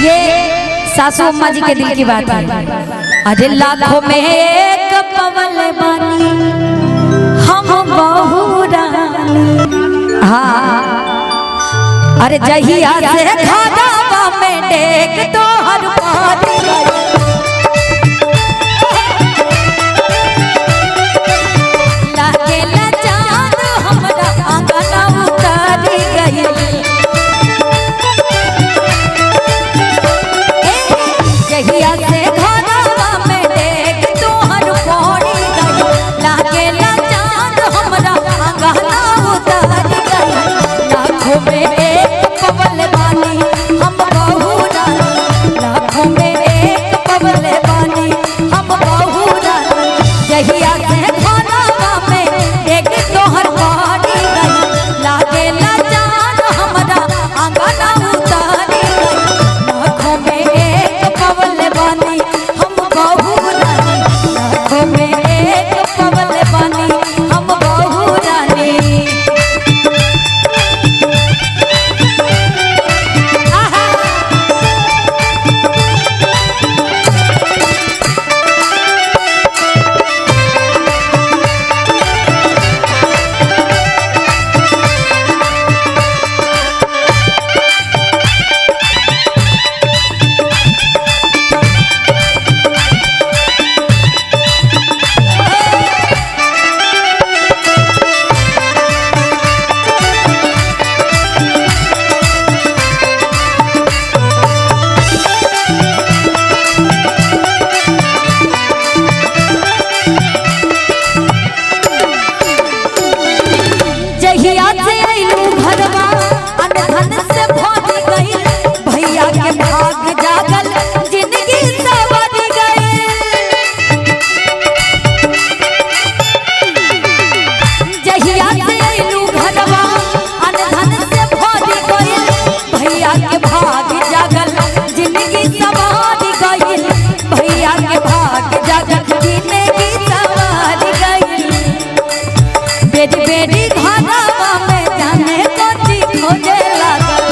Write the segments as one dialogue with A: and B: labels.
A: ये सासू अम्मा जी के दिल की बात है। अरे लाखों में एक पवल बानी हम बहू रानी। हाँ अरे जहिया से खादावा में डेक तो हर पानी लागे ला चाँद हमरा आंगना उतारी गई। जहिया से खादावा में डेक तो हर पानी गई लागे ला चाँद हमरा आंगना उतारी गई। लाखों में एक पवल बानी हम बहू रानी। लाखों में एक पवल बानी हम बहू रानी। जहिया से खादावा में डेक तोहर पानी गई लागे ला चाँद हमरा आंगना उतारी गई। लाखों में एक पवल बानी हम बहू रानी। लाखों में एक पवल बानी हम बहू रानी। जहिया से अइलू घरवा अनधन से भर गई भैया के भाग जागल जिंदगी सवर गई। जहिया से अइलू घरवा अनधन से भर गई भैया के भाग जागल जिंदगी सवर गई। भैया के भाग जागल जिंदगी सवर गई। बेटी बेटी घरवा में जाने कथी खोजे लागल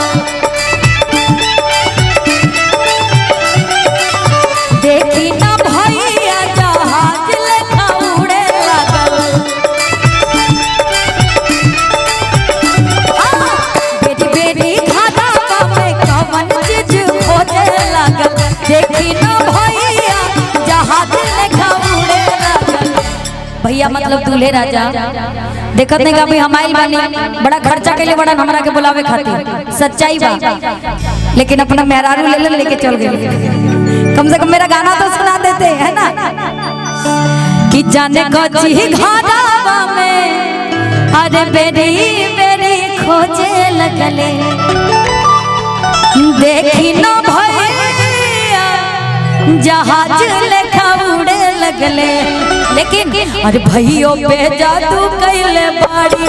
A: देखी ना भैया जहाज लेखा उड़े लागल। बेटी बेटी घरवा में कवन चीज खोजे लागल देखी ना भैया जहाज लेखा उड़े लागल। भैया मतलब दूल्हे राजा देखत नहीं कभी हम आइल बानी बड़ा खर्चा के लिए बड़ा हमरा के बुलावे खातिर सच्चाई बा लेकिन अपना मेहरारू ले लेके चल गए। कम से कम मेरा गाना तो सुना देते है ना कि जाने कच्ची घरवा में अरे बेरी बेरी खोजे लगले देखी ना भैया जहाज लेखा उड़े लगले। लेकिन अरे भैयो पे जादू कैले बाड़ी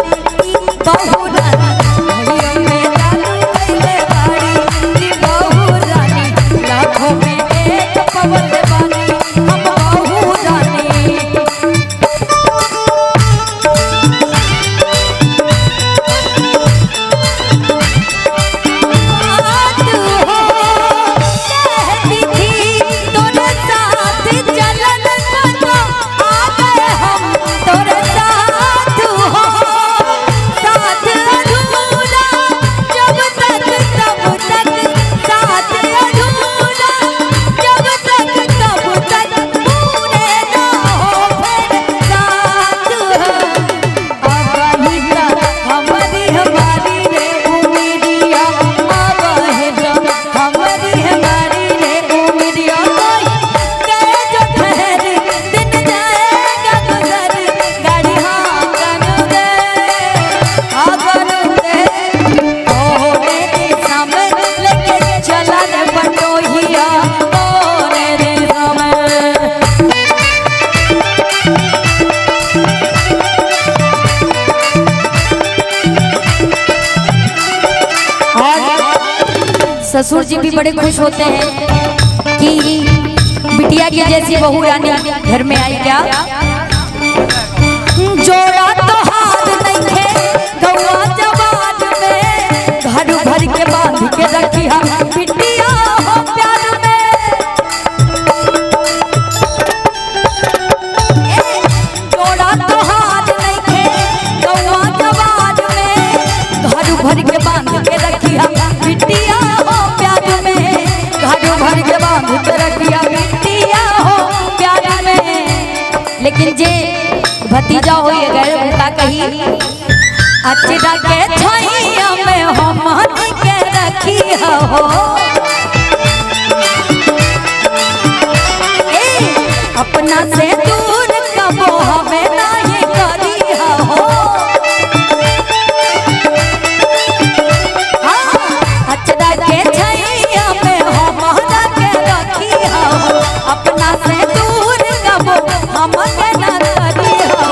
A: बहू रानी। भैयो पे जादू कैले बाड़ी बहू रानी। लाखों में एक पवल बानी हम बहू रानी। ससुर जी भी बड़े खुश होते हैं कि बिटिया की जैसी बहू रानी घर में आई। क्या जोड़ा तो हाथ नहीं थे गौवा जवान में घर भर के बांध के रखिया बिटिया हो भतीजा हो ये गैर भूखा कही अचरा के छैया में हम के रखी हो अपना से दूर कबो हमें नहीं करी हो अचरा के छैया में हम के रखी हो अपना से दूर कबो हम के ना करी हो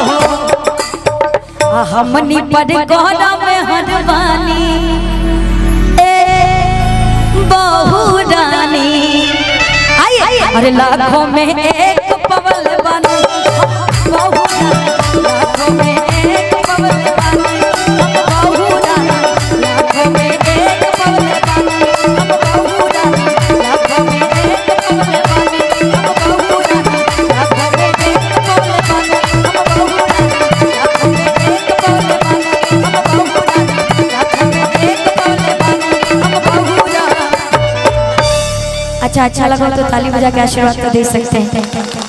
A: हमनी पर गौरा में हरवानी बहु रानी अरे लाखों में एक पवल बनो बहु लाखों में एक पवल बनो हम बहु लाखों में एक पवल बनो हम बहु लाखों में एक पवल बनो हम बहु लाखों में एक पवल बनो हम बहु लाखों में एक पवल बनो हम बहु लाखों में एक पवल बनो हम बहु। अच्छा लगा तो ताली बजा के आशीर्वाद तो दे सकते हैं।